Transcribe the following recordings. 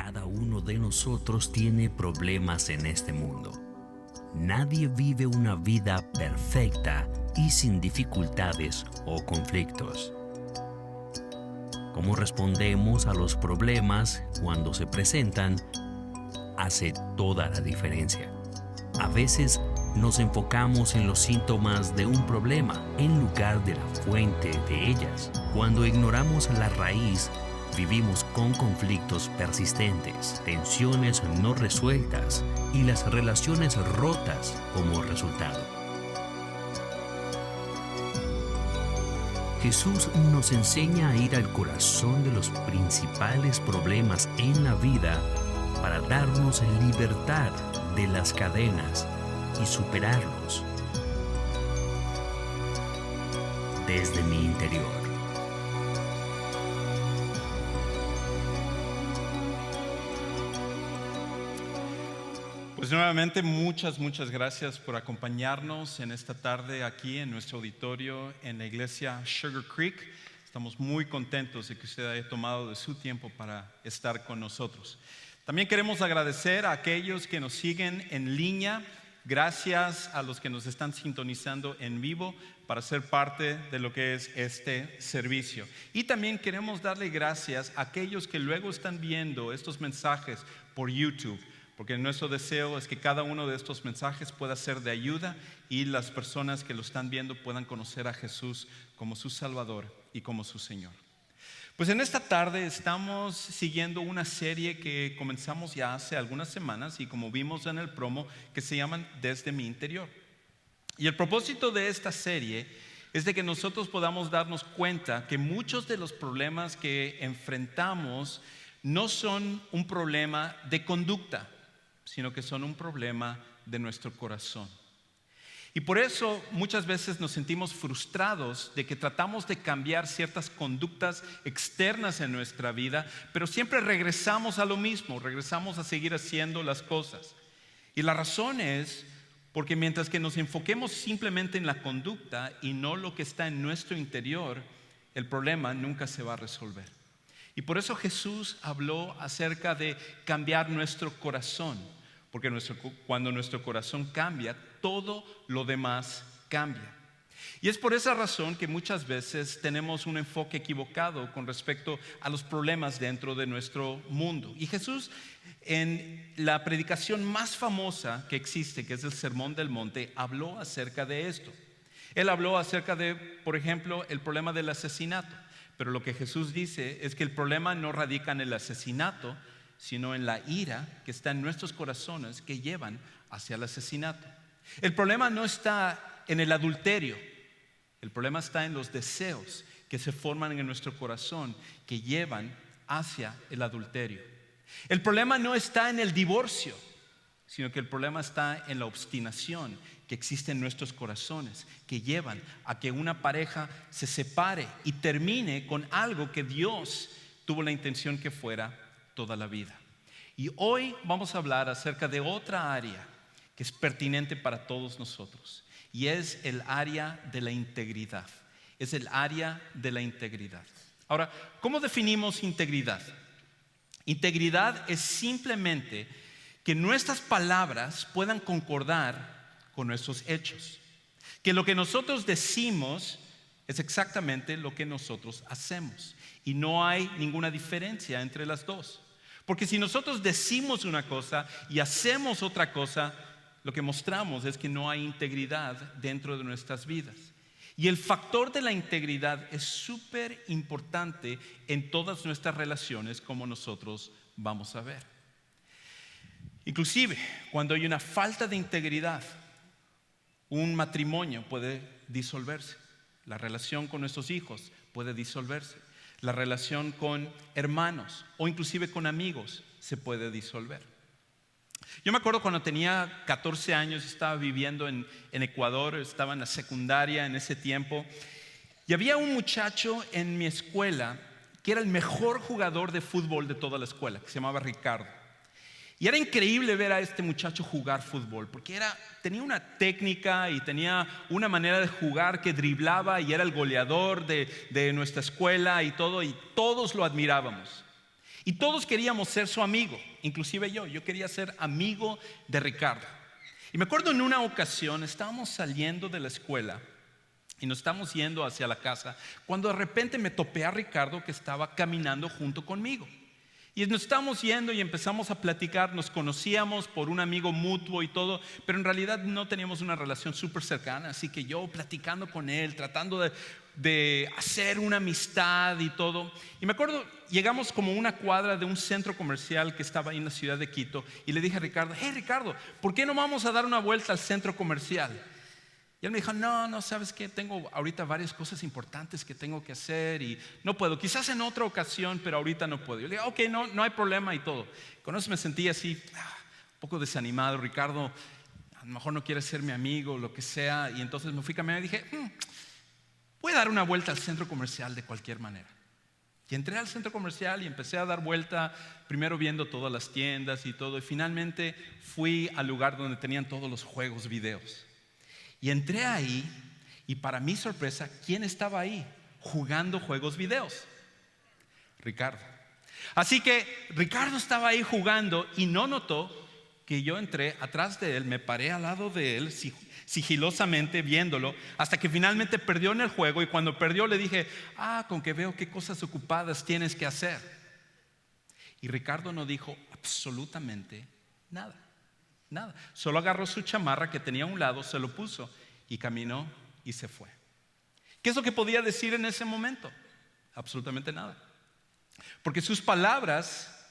cada uno de nosotros tiene problemas en este mundo. Nadie vive una vida perfecta y sin dificultades o conflictos. Cómo respondemos a los problemas cuando se presentan hace toda la diferencia. A veces nos enfocamos en los síntomas de un problema en lugar de la fuente de ellas. Cuando ignoramos la raíz, vivimos con conflictos persistentes, tensiones no resueltas y las relaciones rotas como resultado. Jesús nos enseña a ir al corazón de los principales problemas en la vida para darnos libertad de las cadenas y superarlos desde mi interior. Pues nuevamente muchas gracias por acompañarnos en esta tarde aquí en nuestro auditorio en la iglesia Sugar Creek. Estamos muy contentos de que usted haya tomado de su tiempo para estar con nosotros. También queremos agradecer a aquellos que nos siguen en línea. Gracias a los que nos están sintonizando en vivo para ser parte de lo que es este servicio. Y también queremos darle gracias a aquellos que luego están viendo estos mensajes por YouTube, porque nuestro deseo es que cada uno de estos mensajes pueda ser de ayuda y las personas que lo están viendo puedan conocer a Jesús como su Salvador y como su Señor. Pues en esta tarde estamos siguiendo una serie que comenzamos ya hace algunas semanas y como vimos en el promo, que se llaman Desde mi interior. Y el propósito de esta serie es de que nosotros podamos darnos cuenta que muchos de los problemas que enfrentamos no son un problema de conducta, sino que son un problema de nuestro corazón. Y por eso muchas veces nos sentimos frustrados de que tratamos de cambiar ciertas conductas externas en nuestra vida, pero siempre regresamos a lo mismo, regresamos a seguir haciendo las cosas. Y la razón es porque mientras que nos enfoquemos simplemente en la conducta y no lo que está en nuestro interior, el problema nunca se va a resolver. Y por eso Jesús habló acerca de cambiar nuestro corazón. Porque cuando nuestro corazón cambia, todo lo demás cambia. Y es por esa razón que muchas veces tenemos un enfoque equivocado con respecto a los problemas dentro de nuestro mundo. Y Jesús, en la predicación más famosa que existe, que es el Sermón del Monte, habló acerca de esto. Él habló acerca de, por ejemplo, el problema del asesinato. Pero lo que Jesús dice es que el problema no radica en el asesinato, sino en la ira que está en nuestros corazones que llevan hacia el asesinato. El problema no está en el adulterio, el problema está en los deseos que se forman en nuestro corazón que llevan hacia el adulterio. El problema no está en el divorcio, sino que el problema está en la obstinación que existe en nuestros corazones, que llevan a que una pareja se separe y termine con algo que Dios tuvo la intención que fuera toda la vida. Y hoy vamos a hablar acerca de otra área que es pertinente para todos nosotros, y es el área de la integridad. Es el área de la integridad. Ahora, ¿cómo definimos integridad? Integridad es simplemente que nuestras palabras puedan concordar con nuestros hechos, que lo que nosotros decimos es exactamente lo que nosotros hacemos, y no hay ninguna diferencia entre las dos. Porque si nosotros decimos una cosa y hacemos otra cosa, lo que mostramos es que no hay integridad dentro de nuestras vidas. Y el factor de la integridad es súper importante en todas nuestras relaciones, como nosotros vamos a ver. Inclusive, cuando hay una falta de integridad, un matrimonio puede disolverse. La relación con nuestros hijos puede disolverse. La relación con hermanos o inclusive con amigos se puede disolver. Yo me acuerdo cuando tenía 14 años, estaba viviendo en Ecuador, estaba en la secundaria en ese tiempo, y había un muchacho en mi escuela que era el mejor jugador de fútbol de toda la escuela, que se llamaba Ricardo. Y era increíble ver a este muchacho jugar fútbol, porque tenía una técnica y tenía una manera de jugar que driblaba, y era el goleador de nuestra escuela y todo, y todos lo admirábamos. Y todos queríamos ser su amigo, inclusive yo quería ser amigo de Ricardo. Y me acuerdo en una ocasión, estábamos saliendo de la escuela y nos estamos yendo hacia la casa, cuando de repente me topé a Ricardo que estaba caminando junto conmigo. Y nos estábamos yendo y empezamos a platicar, nos conocíamos por un amigo mutuo y todo, pero en realidad no teníamos una relación súper cercana, así que yo platicando con él, tratando de hacer una amistad y todo. Y me acuerdo, llegamos como una cuadra de un centro comercial que estaba ahí en la ciudad de Quito, y le dije a Ricardo: hey Ricardo, ¿por qué no vamos a dar una vuelta al centro comercial? Y él me dijo: no, ¿sabes qué? Tengo ahorita varias cosas importantes que tengo que hacer y no puedo, quizás en otra ocasión, pero ahorita no puedo. Yo le dije: ok, no hay problema y todo. Con eso me sentí así, un poco desanimado. Ricardo a lo mejor no quiere ser mi amigo, lo que sea. Y entonces me fui caminando y dije: voy a dar una vuelta al centro comercial de cualquier manera. Y entré al centro comercial y empecé a dar vuelta, primero viendo todas las tiendas y todo, y finalmente fui al lugar donde tenían todos los juegos videos. Y entré ahí, y para mi sorpresa, ¿quién estaba ahí jugando juegos videos? Ricardo. Así que Ricardo estaba ahí jugando y no notó que yo entré atrás de él, me paré al lado de él sigilosamente viéndolo, hasta que finalmente perdió en el juego. Y cuando perdió le dije: con que veo qué cosas ocupadas tienes que hacer. Y Ricardo no dijo absolutamente nada. Solo agarró su chamarra que tenía a un lado, se lo puso y caminó y se fue. ¿Qué es lo que podía decir en ese momento? Absolutamente nada, porque sus palabras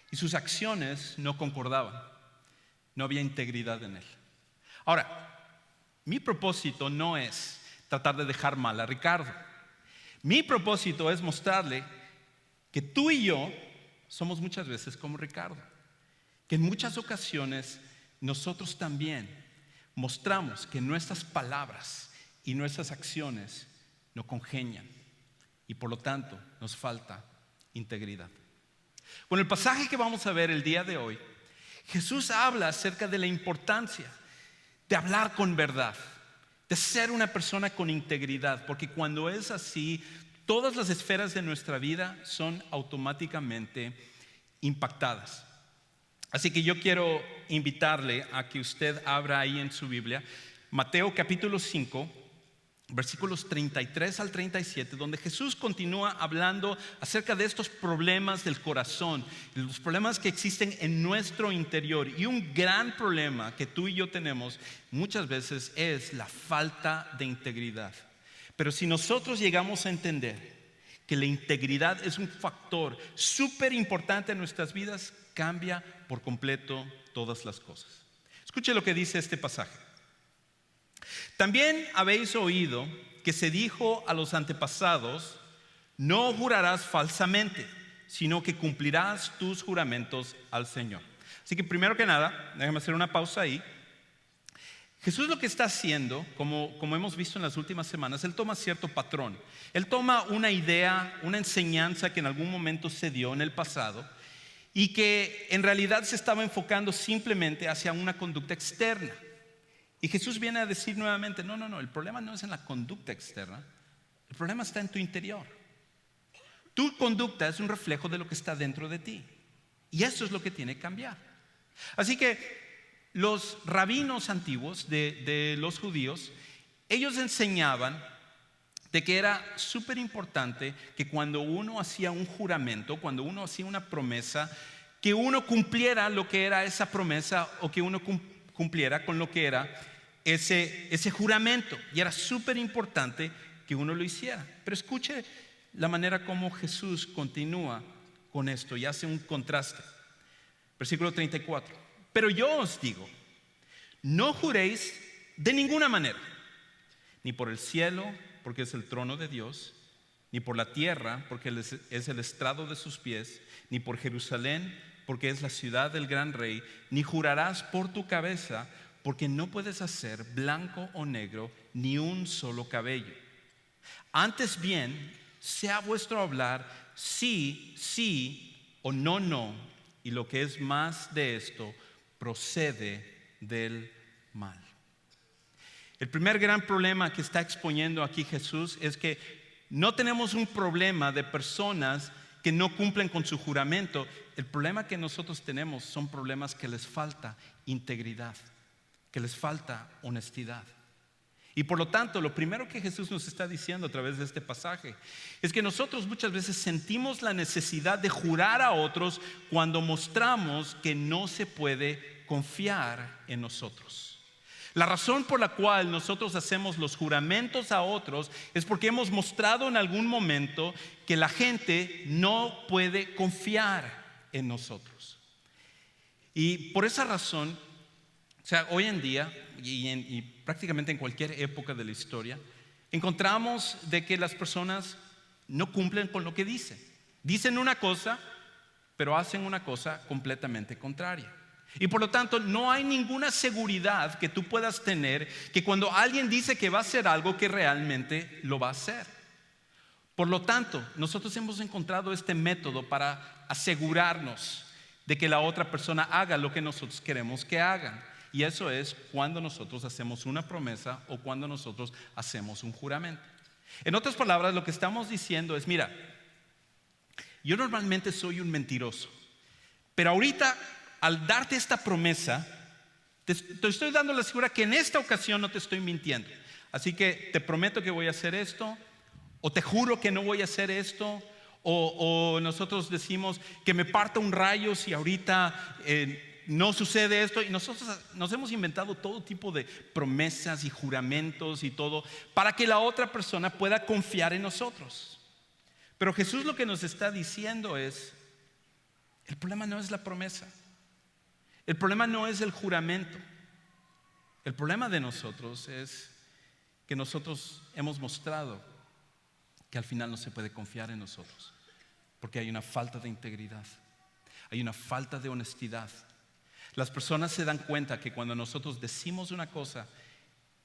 y sus acciones no concordaban. No había integridad en él. Ahora, mi propósito no es tratar de dejar mal a Ricardo. Mi propósito es mostrarle que tú y yo somos muchas veces como Ricardo, que en muchas ocasiones nosotros también mostramos que nuestras palabras y nuestras acciones no congenian y por lo tanto nos falta integridad. Con el pasaje que vamos a ver el día de hoy, Jesús habla acerca de la importancia de hablar con verdad, de ser una persona con integridad, porque cuando es así, todas las esferas de nuestra vida son automáticamente impactadas. Así que yo quiero invitarle a que usted abra ahí en su Biblia Mateo capítulo 5, versículos 33 al 37, donde Jesús continúa hablando acerca de estos problemas del corazón, los problemas que existen en nuestro interior. Y un gran problema que tú y yo tenemos muchas veces es la falta de integridad. Pero si nosotros llegamos a entender que la integridad es un factor súper importante en nuestras vidas, cambia por completo todas las cosas. Escuche lo que dice este pasaje. También habéis oído que se dijo a los antepasados: no jurarás falsamente, sino que cumplirás tus juramentos al Señor. Así que primero que nada, déjame hacer una pausa ahí. Jesús lo que está haciendo, como hemos visto en las últimas semanas, Él toma cierto patrón. Él toma una idea, una enseñanza que en algún momento se dio en el pasado y que en realidad se estaba enfocando simplemente hacia una conducta externa. Y Jesús viene a decir nuevamente: no, el problema no es en la conducta externa, el problema está en tu interior. Tu conducta es un reflejo de lo que está dentro de ti, y eso es lo que tiene que cambiar. Así que los rabinos antiguos de los judíos, ellos enseñaban de que era súper importante que cuando uno hacía un juramento, cuando uno hacía una promesa, que uno cumpliera lo que era esa promesa, o que uno cumpliera con lo que era ese juramento. Y era súper importante que uno lo hiciera. Pero escuche la manera como Jesús continúa con esto y hace un contraste. Versículo 34. Pero yo os digo, no juréis de ninguna manera, ni por el cielo, porque es el trono de Dios, ni por la tierra, porque es el estrado de sus pies, ni por Jerusalén, porque es la ciudad del gran rey, ni jurarás por tu cabeza, porque no puedes hacer blanco o negro ni un solo cabello. Antes bien, sea vuestro hablar sí, sí, o no, no, y lo que es más de esto, procede del mal. El primer gran problema que está exponiendo aquí Jesús es que no tenemos un problema de personas que no cumplen con su juramento, el problema que nosotros tenemos son problemas que les falta integridad, que les falta honestidad. Y por lo tanto, lo primero que Jesús nos está diciendo a través de este pasaje es que nosotros muchas veces sentimos la necesidad de jurar a otros cuando mostramos que no se puede confiar en nosotros. La razón por la cual nosotros hacemos los juramentos a otros es porque hemos mostrado en algún momento que la gente no puede confiar en nosotros. Y por esa razón, o sea, hoy en día y prácticamente en cualquier época de la historia, encontramos de que las personas no cumplen con lo que dicen. Dicen una cosa, pero hacen una cosa completamente contraria. Y por lo tanto, no hay ninguna seguridad que tú puedas tener que cuando alguien dice que va a hacer algo, que realmente lo va a hacer. Por lo tanto, nosotros hemos encontrado este método para asegurarnos de que la otra persona haga lo que nosotros queremos que hagan. Y eso es cuando nosotros hacemos una promesa o cuando nosotros hacemos un juramento. En otras palabras, lo que estamos diciendo es, mira, yo normalmente soy un mentiroso, pero ahorita al darte esta promesa, te estoy dando la seguridad que en esta ocasión no te estoy mintiendo. Así que te prometo que voy a hacer esto, o te juro que no voy a hacer esto, o nosotros decimos que me parta un rayo si ahorita no sucede esto. Y nosotros nos hemos inventado todo tipo de promesas y juramentos y todo para que la otra persona pueda confiar en nosotros. Pero Jesús lo que nos está diciendo es, el problema no es la promesa, el problema no es el juramento. El problema de nosotros es que nosotros hemos mostrado que al final no se puede confiar en nosotros, porque hay una falta de integridad, hay una falta de honestidad. Las personas se dan cuenta que cuando nosotros decimos una cosa,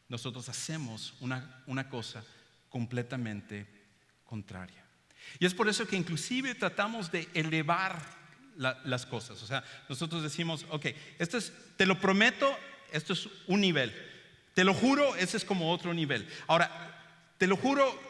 nosotros hacemos una cosa completamente contraria. Y es por eso que inclusive tratamos de elevar las cosas. O sea, nosotros decimos, ok, te lo prometo, esto es un nivel. Te lo juro, ese es como otro nivel. Ahora, te lo juro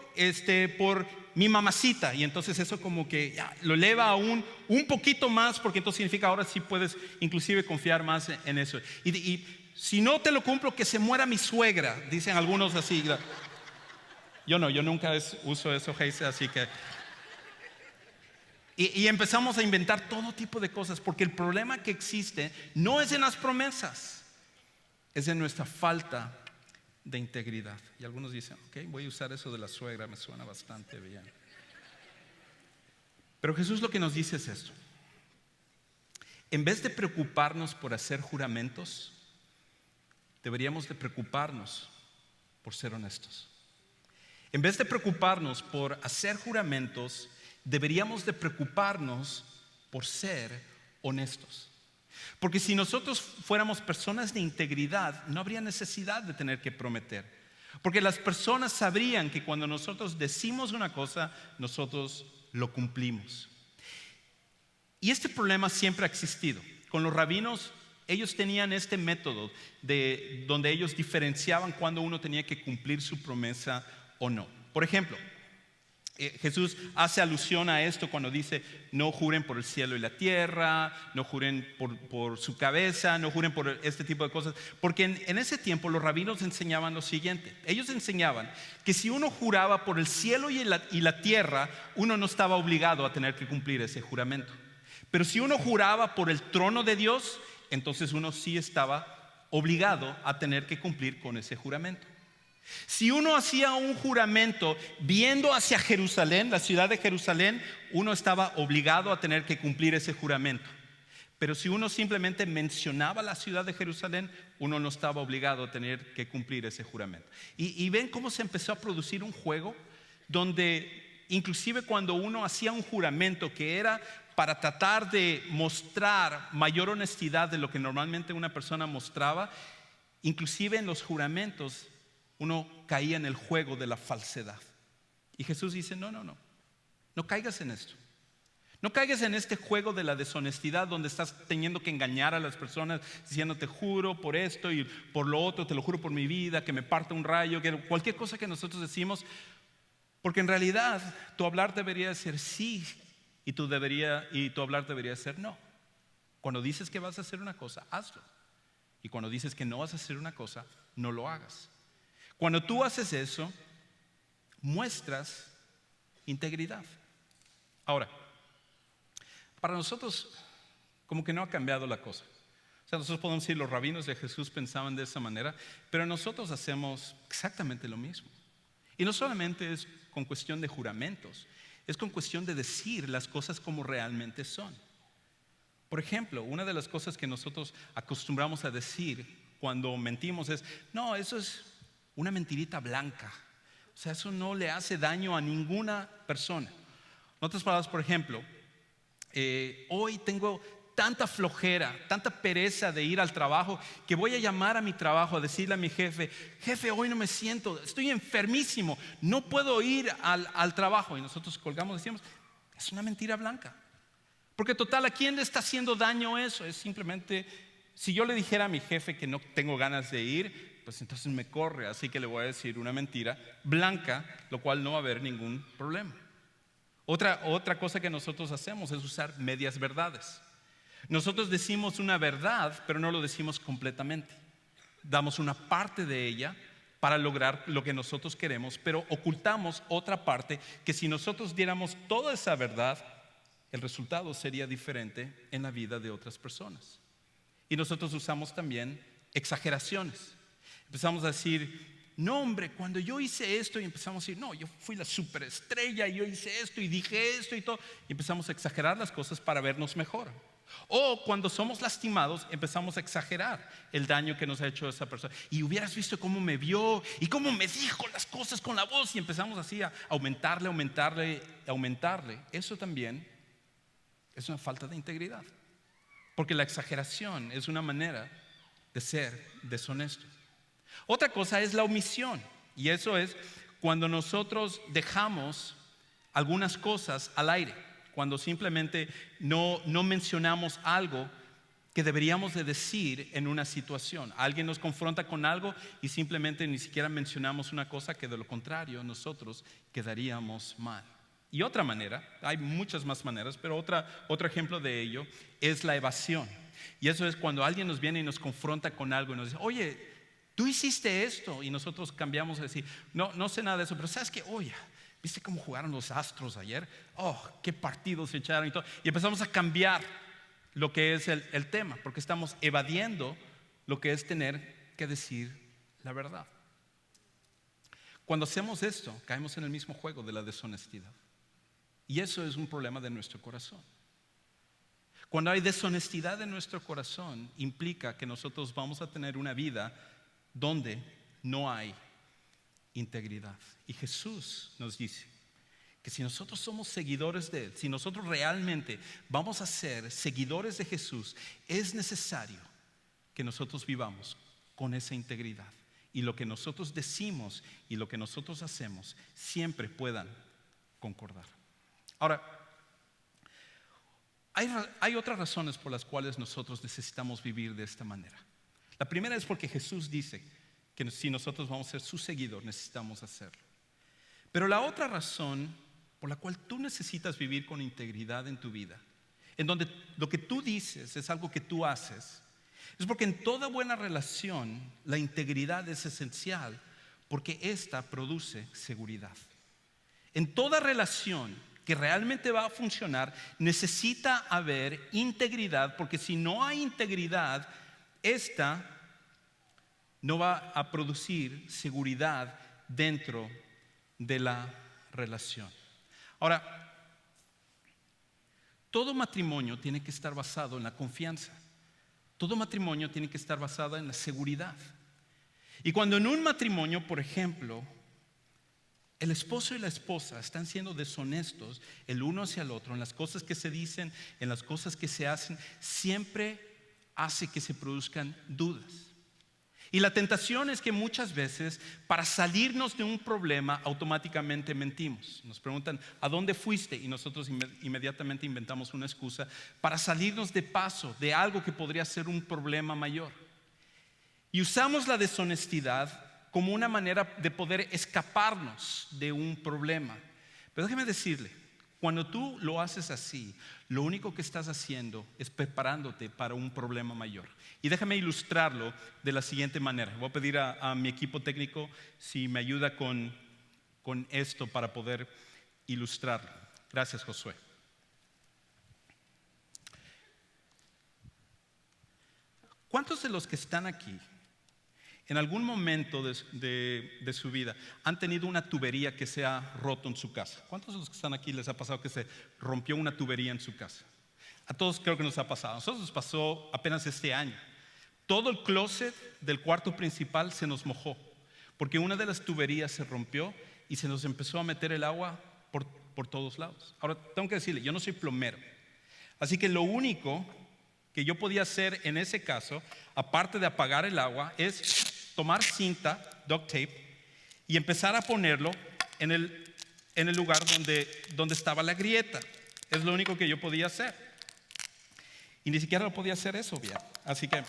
por mi mamacita. Y entonces eso como que ya, lo eleva aún un poquito más, porque entonces significa ahora sí puedes inclusive confiar más en eso. Y si no te lo cumplo, que se muera mi suegra, dicen algunos así. Yo no, yo nunca uso eso, Heise, así que... Y empezamos a inventar todo tipo de cosas, porque el problema que existe no es en las promesas, es en nuestra falta de integridad. Y algunos dicen, ok, voy a usar eso de la suegra, me suena bastante bien. Pero Jesús lo que nos dice es esto: en vez de preocuparnos por hacer juramentos, deberíamos de preocuparnos por ser honestos. En vez de preocuparnos por hacer juramentos, deberíamos de preocuparnos por ser honestos. Porque si nosotros fuéramos personas de integridad, no habría necesidad de tener que prometer. Porque las personas sabrían que cuando nosotros decimos una cosa, nosotros lo cumplimos. Y este problema siempre ha existido. Con los rabinos, ellos tenían este método donde ellos diferenciaban cuando uno tenía que cumplir su promesa o no. Por ejemplo, Jesús hace alusión a esto cuando dice: no juren por el cielo y la tierra, no juren por su cabeza, no juren por este tipo de cosas. Porque en ese tiempo los rabinos enseñaban lo siguiente: ellos enseñaban que si uno juraba por el cielo y la tierra, uno no estaba obligado a tener que cumplir ese juramento. Pero si uno juraba por el trono de Dios, entonces uno sí estaba obligado a tener que cumplir con ese juramento. Si uno hacía un juramento viendo hacia Jerusalén, la ciudad de Jerusalén, uno estaba obligado a tener que cumplir ese juramento. Pero si uno simplemente mencionaba la ciudad de Jerusalén, uno no estaba obligado a tener que cumplir ese juramento. Y ven cómo se empezó a producir un juego donde inclusive cuando uno hacía un juramento que era para tratar de mostrar mayor honestidad de lo que normalmente una persona mostraba, inclusive en los juramentos uno caía en el juego de la falsedad. Y Jesús dice: no caigas en esto. No caigas en este juego de la deshonestidad donde estás teniendo que engañar a las personas diciendo: te juro por esto y por lo otro, te lo juro por mi vida, que me parta un rayo, que cualquier cosa que nosotros decimos. Porque en realidad tu hablar debería ser: sí, Y tu hablar debería ser no. Cuando dices que vas a hacer una cosa, hazlo. Y cuando dices que no vas a hacer una cosa, no lo hagas. Cuando tú haces eso, muestras integridad. Ahora, para nosotros como que no ha cambiado la cosa. O sea, nosotros podemos decir, los rabinos de Jesús pensaban de esa manera, pero nosotros hacemos exactamente lo mismo. Y no solamente es con cuestión de juramentos, es con cuestión de decir las cosas como realmente son. Por ejemplo, una de las cosas que nosotros acostumbramos a decir cuando mentimos es, no, eso es una mentirita blanca. O sea, eso no le hace daño a ninguna persona. En otras palabras, por ejemplo, hoy tengo tanta flojera, tanta pereza de ir al trabajo, que voy a llamar a mi trabajo a decirle a mi jefe, jefe, hoy no me siento, estoy enfermísimo, no puedo ir al trabajo. Y nosotros colgamos y decimos, es una mentira blanca. Porque total, ¿a quién le está haciendo daño eso? Es simplemente, si yo le dijera a mi jefe que no tengo ganas de ir, pues entonces me corre, así que le voy a decir una mentira blanca, lo cual no va a haber ningún problema. Otra cosa que nosotros hacemos es usar medias verdades. Nosotros decimos una verdad, pero no lo decimos completamente. Damos una parte de ella para lograr lo que nosotros queremos, pero ocultamos otra parte que si nosotros diéramos toda esa verdad, el resultado sería diferente en la vida de otras personas. Y nosotros usamos también exageraciones. Empezamos a decir, no hombre, cuando yo hice esto, y empezamos a decir, no, yo fui la superestrella y yo hice esto y dije esto y todo. Y empezamos a exagerar las cosas para vernos mejor. O cuando somos lastimados, empezamos a exagerar el daño que nos ha hecho esa persona. Y hubieras visto cómo me vio y cómo me dijo las cosas con la voz. Y empezamos así a aumentarle. Eso también es una falta de integridad. Porque la exageración es una manera de ser deshonesto. Otra cosa es la omisión. Y eso es cuando nosotros dejamos algunas cosas al aire. Cuando simplemente no mencionamos algo que deberíamos de decir en una situación. Alguien nos confronta con algo y simplemente ni siquiera mencionamos una cosa que de lo contrario nosotros quedaríamos mal. Y otra manera, hay muchas más maneras, pero otro ejemplo de ello es la evasión. Y eso es cuando alguien nos viene y nos confronta con algo y nos dice, oye, tú hiciste esto, y nosotros cambiamos a decir, no sé nada de eso, pero ¿sabes qué? Oye, ¿viste cómo jugaron los Astros ayer? Oh, qué partidos se echaron y todo. Y empezamos a cambiar lo que es el tema, porque estamos evadiendo lo que es tener que decir la verdad. Cuando hacemos esto, caemos en el mismo juego de la deshonestidad. Y eso es un problema de nuestro corazón. Cuando hay deshonestidad en nuestro corazón, implica que nosotros vamos a tener una vida donde no hay integridad. Y Jesús nos dice que si nosotros somos seguidores de Él, si nosotros realmente vamos a ser seguidores de Jesús, es necesario que nosotros vivamos con esa integridad. Y lo que nosotros decimos y lo que nosotros hacemos siempre puedan concordar. Ahora, hay otras razones por las cuales nosotros necesitamos vivir de esta manera. La primera es porque Jesús dice que si nosotros vamos a ser su seguidor, necesitamos hacerlo. Pero la otra razón por la cual tú necesitas vivir con integridad en tu vida, en donde lo que tú dices es algo que tú haces, es porque en toda buena relación la integridad es esencial, porque esta produce seguridad. En toda relación que realmente va a funcionar, necesita haber integridad, porque si no hay integridad, esta no va a producir seguridad dentro de la relación. Ahora, todo matrimonio tiene que estar basado en la confianza. Todo matrimonio tiene que estar basado en la seguridad. Y cuando en un matrimonio, por ejemplo, el esposo y la esposa están siendo deshonestos el uno hacia el otro en las cosas que se dicen, en las cosas que se hacen, siempre hace que se produzcan dudas. Y la tentación es que muchas veces para salirnos de un problema automáticamente mentimos. Nos preguntan, ¿a dónde fuiste? Y nosotros inmediatamente inventamos una excusa para salirnos de paso de algo que podría ser un problema mayor. Y usamos la deshonestidad como una manera de poder escaparnos de un problema. Pero déjeme decirle, Cuando tú lo haces así, lo único que estás haciendo es preparándote para un problema mayor. Y déjame ilustrarlo de la siguiente manera. Voy a pedir a mi equipo técnico si me ayuda con esto para poder ilustrarlo. Gracias, Josué. ¿Cuántos de los que están aquí en algún momento de su vida han tenido una tubería que se ha roto en su casa? ¿Cuántos de los que están aquí les ha pasado que se rompió una tubería en su casa? A todos creo que nos ha pasado. A nosotros nos pasó apenas este año. Todo el closet del cuarto principal se nos mojó porque una de las tuberías se rompió y se nos empezó a meter el agua por todos lados. Ahora, tengo que decirle, yo no soy plomero. Así que lo único que yo podía hacer en ese caso, aparte de apagar el agua, es tomar cinta, duct tape, y empezar a ponerlo en el lugar donde estaba la grieta. Es lo único que yo podía hacer. Y ni siquiera lo podía hacer eso bien. Así que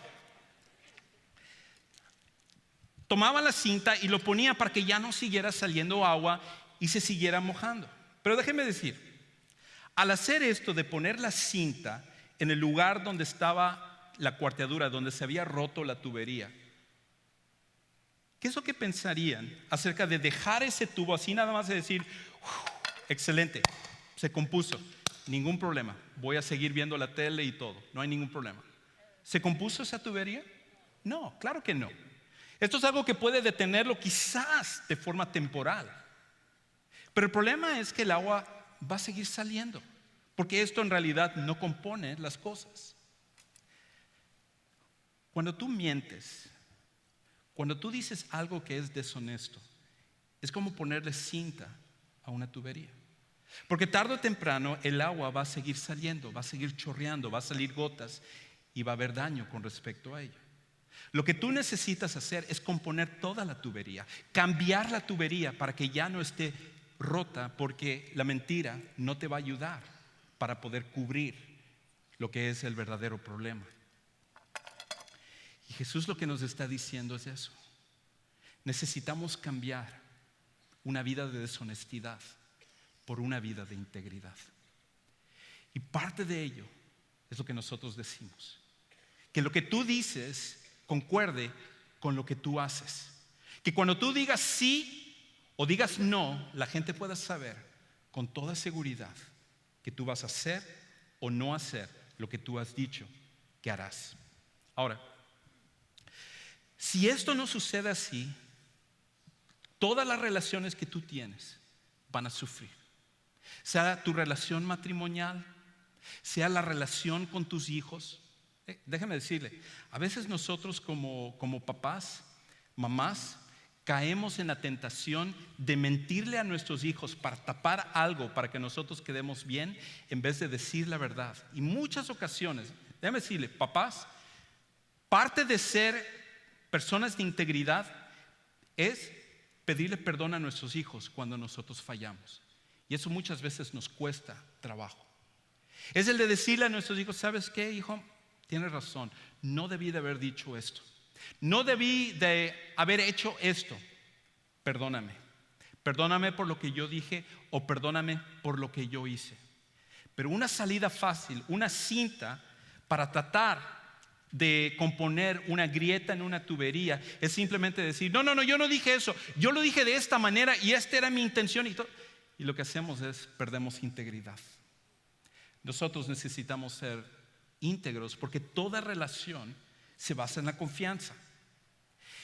tomaba la cinta y lo ponía para que ya no siguiera saliendo agua y se siguiera mojando. Pero déjeme decir, al hacer esto de poner la cinta en el lugar donde estaba la cuarteadura, donde se había roto la tubería, ¿qué es lo que pensarían acerca de dejar ese tubo así nada más de decir, excelente, se compuso, ningún problema, voy a seguir viendo la tele y todo, no hay ningún problema? ¿Se compuso esa tubería? No, claro que no. Esto es algo que puede detenerlo quizás de forma temporal, pero el problema es que el agua va a seguir saliendo, porque esto en realidad no compone las cosas. Cuando tú mientes, cuando tú dices algo que es deshonesto, es como ponerle cinta a una tubería. Porque tarde o temprano el agua va a seguir saliendo, va a seguir chorreando, va a salir gotas y va a haber daño con respecto a ello. Lo que tú necesitas hacer es componer toda la tubería, cambiar la tubería para que ya no esté rota, porque la mentira no te va a ayudar para poder cubrir lo que es el verdadero problema. Y Jesús lo que nos está diciendo es eso. Necesitamos cambiar una vida de deshonestidad por una vida de integridad. Y parte de ello es lo que nosotros decimos. Que lo que tú dices concuerde con lo que tú haces. Que cuando tú digas sí o digas no, la gente pueda saber con toda seguridad que tú vas a hacer o no hacer lo que tú has dicho que harás. Ahora, si esto no sucede así, todas las relaciones que tú tienes van a sufrir. Sea tu relación matrimonial, sea la relación con tus hijos. Déjame decirle, a veces nosotros como papás, mamás, caemos en la tentación de mentirle a nuestros hijos para tapar algo, para que nosotros quedemos bien, en vez de decir la verdad. Y muchas ocasiones, déjame decirle, papás, parte de ser personas de integridad es pedirle perdón a nuestros hijos cuando nosotros fallamos. Y eso muchas veces nos cuesta trabajo. Es el de decirle a nuestros hijos, ¿sabes qué, hijo? Tienes razón, no debí de haber dicho esto. No debí de haber hecho esto. Perdóname. Perdóname por lo que yo dije o perdóname por lo que yo hice. Pero una salida fácil, una cinta para tratar de componer una grieta en una tubería es simplemente decir, no, yo no dije eso. Yo lo dije de esta manera y esta era mi intención. Y lo que hacemos es perdemos integridad. Nosotros necesitamos ser íntegros porque toda relación se basa en la confianza.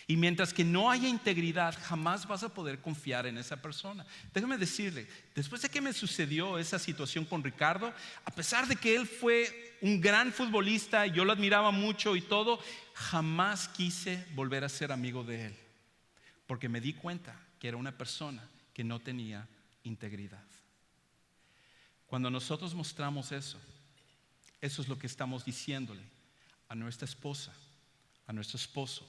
Y mientras que no haya integridad, jamás vas a poder confiar en esa persona. Déjame decirle, después de que me sucedió esa situación con Ricardo, a pesar de que él fue un gran futbolista, yo lo admiraba mucho y todo, jamás quise volver a ser amigo de él, porque me di cuenta que era una persona que no tenía integridad. Cuando nosotros mostramos eso es lo que estamos diciéndole a nuestra esposa, a nuestro esposo,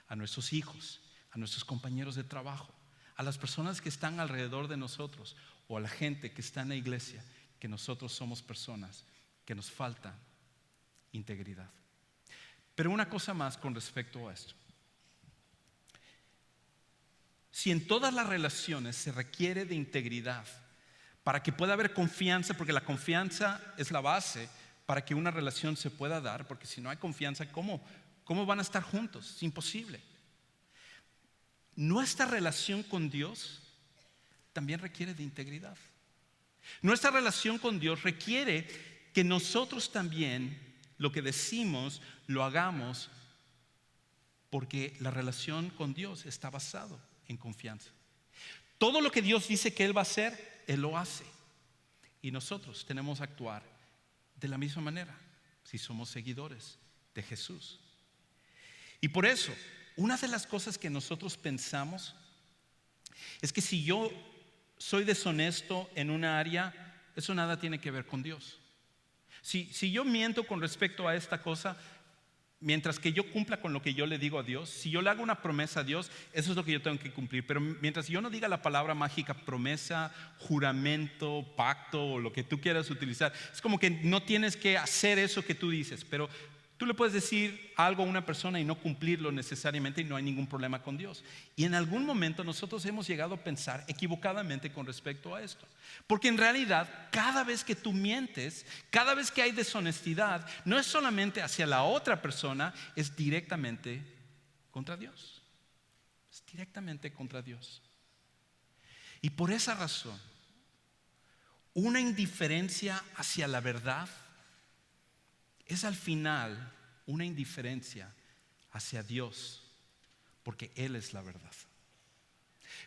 a nuestros hijos, a nuestros compañeros de trabajo, a las personas que están alrededor de nosotros o a la gente que está en la iglesia, que nosotros somos personas que nos falta integridad. Pero una cosa más con respecto a esto. Si en todas las relaciones se requiere de integridad para que pueda haber confianza, porque la confianza es la base para que una relación se pueda dar, porque si no hay confianza, ¿cómo van a estar juntos? Es imposible. Nuestra relación con Dios también requiere de integridad. Nuestra relación con Dios requiere que nosotros también lo que decimos lo hagamos, porque la relación con Dios está basado en confianza. Todo lo que Dios dice que Él va a hacer, Él lo hace. Y nosotros tenemos que actuar de la misma manera si somos seguidores de Jesús. Y por eso, una de las cosas que nosotros pensamos es que si yo soy deshonesto en una área, eso nada tiene que ver con Dios. Si yo miento con respecto a esta cosa, mientras que yo cumpla con lo que yo le digo a Dios, si yo le hago una promesa a Dios, eso es lo que yo tengo que cumplir. Pero mientras yo no diga la palabra mágica, promesa, juramento, pacto o lo que tú quieras utilizar, es como que no tienes que hacer eso que tú dices. Pero tú le puedes decir algo a una persona y no cumplirlo necesariamente, y no hay ningún problema con Dios. Y en algún momento nosotros hemos llegado a pensar equivocadamente con respecto a esto. Porque en realidad, cada vez que tú mientes, cada vez que hay deshonestidad, no es solamente hacia la otra persona, es directamente contra Dios. Es directamente contra Dios. Y por esa razón, una indiferencia hacia la verdad es al final una indiferencia hacia Dios, porque Él es la verdad.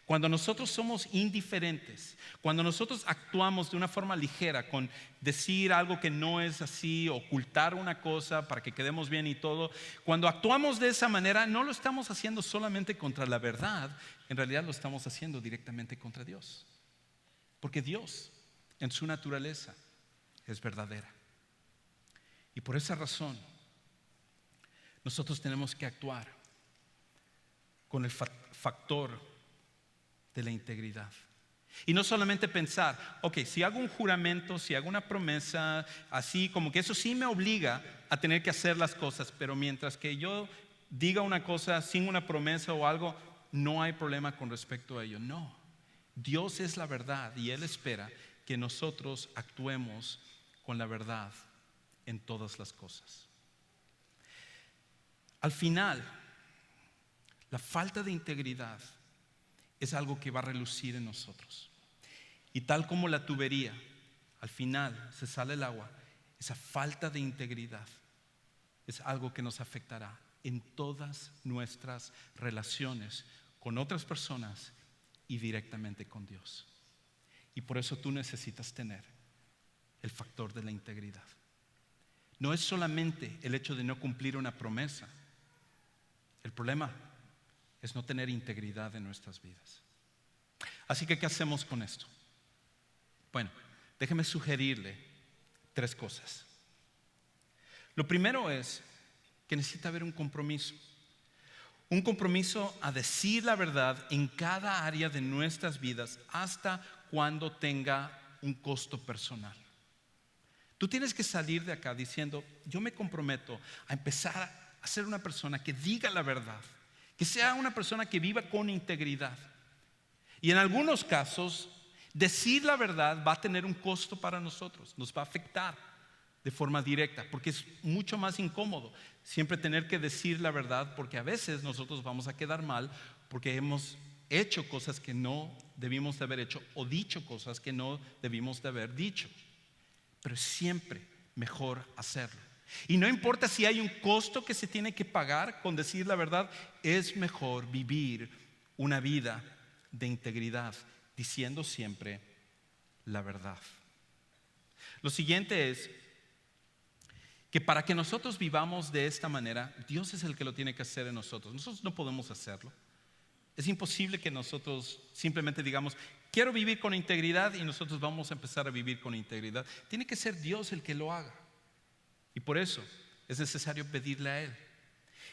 Cuando nosotros somos indiferentes, cuando nosotros actuamos de una forma ligera con decir algo que no es así, ocultar una cosa para que quedemos bien y todo, cuando actuamos de esa manera, no lo estamos haciendo solamente contra la verdad, en realidad lo estamos haciendo directamente contra Dios. Porque Dios, en su naturaleza, es verdadera. Y por esa razón, nosotros tenemos que actuar con el factor de la integridad. Y no solamente pensar, ok, si hago un juramento, si hago una promesa, así como que eso sí me obliga a tener que hacer las cosas, pero mientras que yo diga una cosa sin una promesa o algo, no hay problema con respecto a ello. No, Dios es la verdad y Él espera que nosotros actuemos con la verdad en todas las cosas. Al final, la falta de integridad es algo que va a relucir en nosotros. Y tal como la tubería, al final se sale el agua, esa falta de integridad es algo que nos afectará en todas nuestras relaciones con otras personas y directamente con Dios. Y por eso tú necesitas tener el factor de la integridad. No es solamente el hecho de no cumplir una promesa. El problema es no tener integridad en nuestras vidas. Así que, ¿qué hacemos con esto? Bueno, déjeme sugerirle 3 cosas. Lo primero es que necesita haber un compromiso. Un compromiso a decir la verdad en cada área de nuestras vidas hasta cuando tenga un costo personal. Tú tienes que salir de acá diciendo, yo me comprometo a empezar a ser una persona que diga la verdad, que sea una persona que viva con integridad. Y en algunos casos, decir la verdad va a tener un costo para nosotros, nos va a afectar de forma directa, porque es mucho más incómodo siempre tener que decir la verdad, porque a veces nosotros vamos a quedar mal porque hemos hecho cosas que no debimos de haber hecho o dicho cosas que no debimos de haber dicho. Pero es siempre mejor hacerlo. Y no importa si hay un costo que se tiene que pagar con decir la verdad, es mejor vivir una vida de integridad, diciendo siempre la verdad. Lo siguiente es que para que nosotros vivamos de esta manera, Dios es el que lo tiene que hacer en nosotros. Nosotros no podemos hacerlo. Es imposible que nosotros simplemente digamos, quiero vivir con integridad y nosotros vamos a empezar a vivir con integridad. Tiene que ser Dios el que lo haga. Y por eso es necesario pedirle a Él.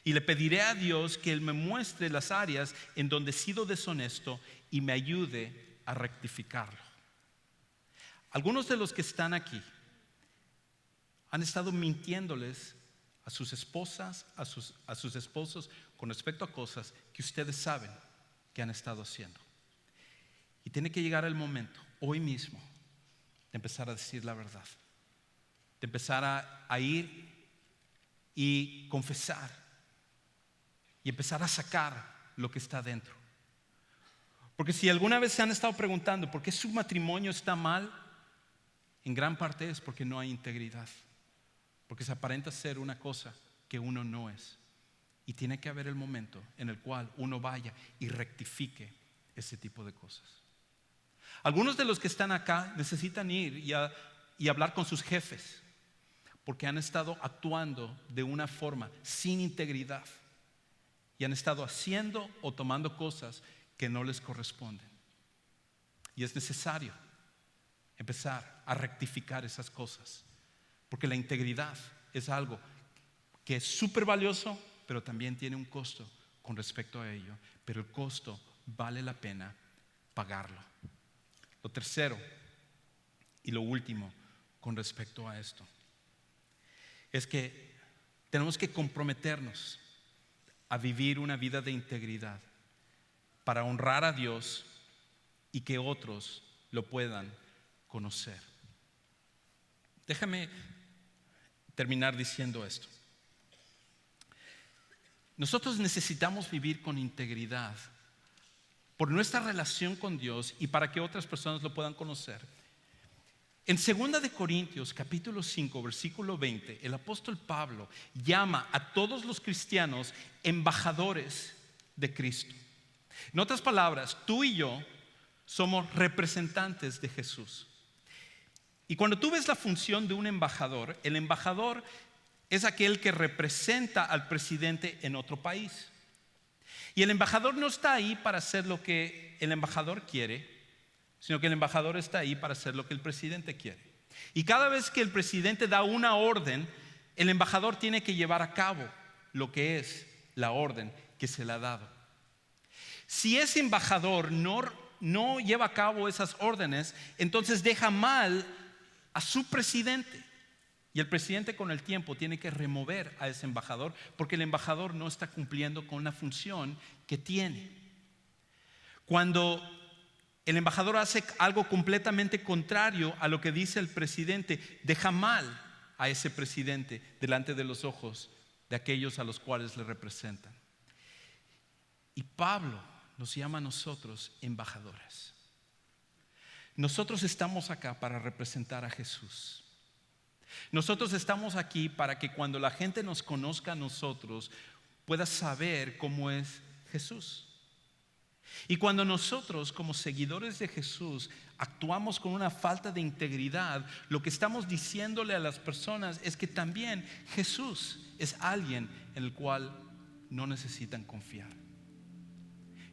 Y le pediré a Dios que Él me muestre las áreas en donde he sido deshonesto y me ayude a rectificarlo. Algunos de los que están aquí han estado mintiéndoles a sus esposas, a sus esposos con respecto a cosas que ustedes saben que han estado haciendo. Y tiene que llegar el momento, hoy mismo, de empezar a decir la verdad, de empezar a ir y confesar y empezar a sacar lo que está dentro. Porque si alguna vez se han estado preguntando por qué su matrimonio está mal, en gran parte es porque no hay integridad, porque se aparenta ser una cosa que uno no es. Y tiene que haber el momento en el cual uno vaya y rectifique ese tipo de cosas. Algunos de los que están acá necesitan ir y hablar con sus jefes, porque han estado actuando de una forma sin integridad y han estado haciendo o tomando cosas que no les corresponden. Y es necesario empezar a rectificar esas cosas, porque la integridad es algo que es súper valioso, pero también tiene un costo con respecto a ello. Pero el costo vale la pena pagarlo. Lo tercero y lo último con respecto a esto es que tenemos que comprometernos a vivir una vida de integridad para honrar a Dios y que otros lo puedan conocer. Déjame terminar diciendo esto. Nosotros necesitamos vivir con integridad por nuestra relación con Dios y para que otras personas lo puedan conocer. En 2 de Corintios capítulo 5 versículo 20, el apóstol Pablo llama a todos los cristianos embajadores de Cristo. En otras palabras, tú y yo somos representantes de Jesús. Y cuando tú ves la función de un embajador, el embajador es aquel que representa al presidente en otro país. Y el embajador no está ahí para hacer lo que el embajador quiere, sino que el embajador está ahí para hacer lo que el presidente quiere. Y cada vez que el presidente da una orden, el embajador tiene que llevar a cabo lo que es la orden que se le ha dado. Si ese embajador no lleva a cabo esas órdenes, entonces deja mal a su presidente. Y el presidente con el tiempo tiene que remover a ese embajador porque el embajador no está cumpliendo con la función que tiene. Cuando el embajador hace algo completamente contrario a lo que dice el presidente, deja mal a ese presidente delante de los ojos de aquellos a los cuales le representan. Y Pablo nos llama a nosotros embajadores. Nosotros estamos acá para representar a Jesús. Nosotros estamos aquí para que cuando la gente nos conozca a nosotros pueda saber cómo es Jesús. Y cuando nosotros como seguidores de Jesús actuamos con una falta de integridad, lo que estamos diciéndole a las personas es que también Jesús es alguien en el cual no necesitan confiar.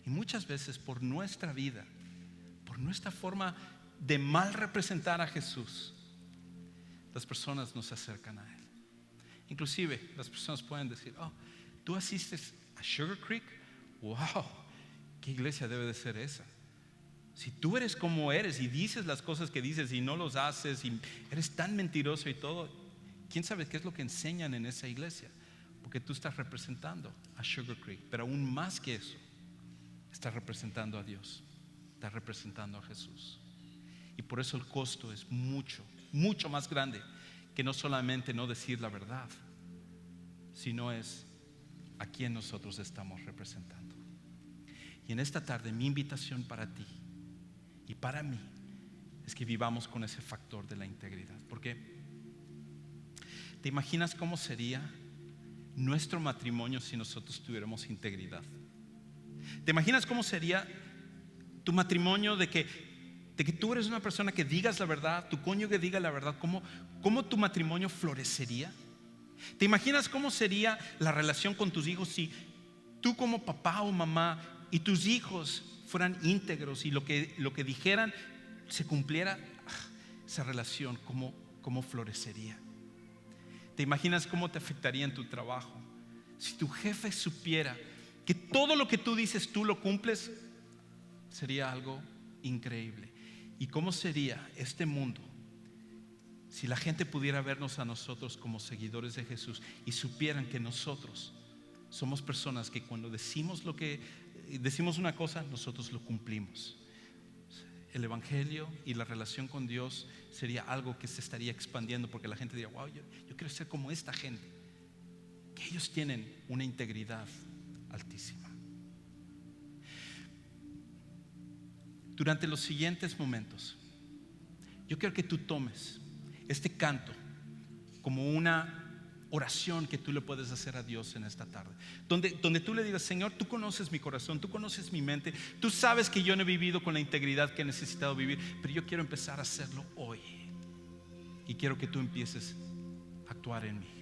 Y muchas veces por nuestra vida, por nuestra forma de mal representar a Jesús, las personas no se acercan a Él. Inclusive las personas pueden decir: oh, ¿tú asistes a Sugar Creek? Wow, ¿qué iglesia debe de ser esa? Si tú eres como eres y dices las cosas que dices y no los haces y eres tan mentiroso y todo, ¿quién sabe qué es lo que enseñan en esa iglesia? Porque tú estás representando a Sugar Creek, pero aún más que eso, estás representando a Dios, estás representando a Jesús. Y por eso el costo es mucho, mucho más grande que no solamente no decir la verdad, sino es a quien nosotros estamos representando. Y en esta tarde mi invitación para ti y para mí es que vivamos con ese factor de la integridad. Porque ¿te imaginas cómo sería nuestro matrimonio si nosotros tuviéramos integridad? ¿Te imaginas cómo sería tu matrimonio de que tú eres una persona que digas la verdad, tu cónyuge diga la verdad? ¿Cómo tu matrimonio florecería? ¿Te imaginas cómo sería la relación con tus hijos si tú como papá o mamá y tus hijos fueran íntegros y lo que dijeran se cumpliera? Esa relación, ¿cómo florecería? ¿Te imaginas cómo te afectaría en tu trabajo? Si tu jefe supiera que todo lo que tú dices tú lo cumples, sería algo increíble. ¿Y cómo sería este mundo si la gente pudiera vernos a nosotros como seguidores de Jesús y supieran que nosotros somos personas que cuando decimos una cosa, nosotros lo cumplimos? el Evangelio y la relación con Dios sería algo que se estaría expandiendo, porque la gente diría, wow, yo quiero ser como esta gente, que ellos tienen una integridad altísima. Durante los siguientes momentos, yo quiero que tú tomes este canto como una oración que tú le puedes hacer a Dios en esta tarde, donde tú le digas, Señor, tú conoces mi corazón, tú conoces mi mente, tú sabes que yo no he vivido con la integridad que he necesitado vivir, pero yo quiero empezar a hacerlo hoy y quiero que tú empieces a actuar en mí.